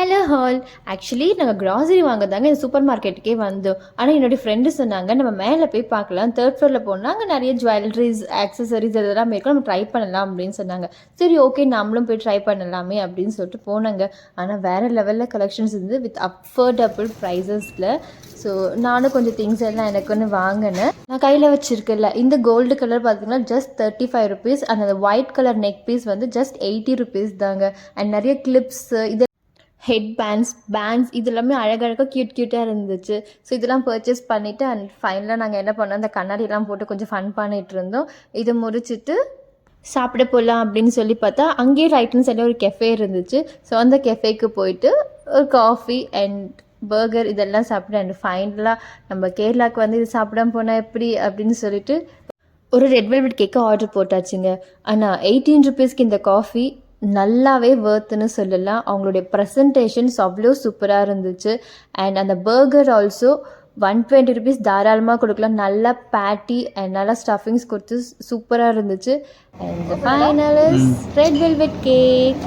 Hello hall. Actually நாங்கள் grocery வாங்க தாங்க இந்த சூப்பர் மார்க்கெட்டுக்கே வந்தோம். ஆனால் என்னுடைய ஃப்ரெண்டு சொன்னாங்க நம்ம மேலே போய் பார்க்கலாம், தேர்ட் ஃப்ளோரில் போனால் அங்கே நிறைய ஜுவல்லரிஸ் ஆக்சசரிஸ் இதெல்லாம் இருக்கும், நம்ம ட்ரை பண்ணலாம் அப்படின்னு சொன்னாங்க. சரி ஓகே நம்மளும் போய் ட்ரை பண்ணலாமே அப்படின்னு சொல்லிட்டு போனாங்க. ஆனால் வேறு லெவலில் கலெக்ஷன்ஸ் இருந்து வித் அஃபோர்டபுள் ப்ரைஸஸில். ஸோ நானும் கொஞ்சம் திங்ஸ் எல்லாம் எனக்கு ஒன்று வாங்கினேன். நான் கையில் வச்சுருக்கல இந்த கோல்டு கலர் பார்த்தீங்கன்னா ஜஸ்ட் 35 ருபீஸ். அந்த ஒயிட் கலர் நெக் பீஸ் வந்து ஜஸ்ட் 80 ருபீஸ் தாங்க. அண்ட் நிறைய கிளிப்ஸு இது ஹெட் பேண்ட்ஸ் இது எல்லாமே அழகழகாக க்யூட்டாக இருந்துச்சு. ஸோ இதெல்லாம் பர்ச்சேஸ் பண்ணிவிட்டு அண்ட் ஃபைனலாக நாங்கள் என்ன பண்ணோம், அந்த கண்ணாடியெல்லாம் போட்டு கொஞ்சம் ஃபன் பண்ணிகிட்டு இருந்தோம். இதை முடிச்சுட்டு சாப்பிட போகலாம் அப்படின்னு சொல்லி பார்த்தா அங்கேயே ரைட் ஹேண்ட் சைடில் ஒரு கெஃபே இருந்துச்சு. ஸோ அந்த கெஃபேக்கு போயிட்டு ஒரு காஃபி அண்ட் பர்கர் இதெல்லாம் சாப்பிட்டு அண்ட் ஃபைனலாக நம்ம கேரளாவுக்கு வந்து இது சாப்பிடாம போனால் எப்படி அப்படின்னு சொல்லிட்டு ஒரு ரெட் வெல்வெட் கேக்கு ஆர்டர் போட்டாச்சுங்க. ஆனால் 18 ருபீஸ்க்கு இந்த காஃபி நல்லாவே வர்த்துன்னு சொல்லலாம். அவங்களுடைய ப்ரெசன்டேஷன்ஸ் அவ்வளோ சூப்பராக இருந்துச்சு. அண்ட் அந்த பர்கர் ஆல்சோ 120 ருபீஸ் தாராளமாக கொடுக்கலாம். நல்லா பேட்டி அண்ட் நல்லா ஸ்டஃபிங்ஸ் கொடுத்து சூப்பராக இருந்துச்சு. And final is red velvet cake.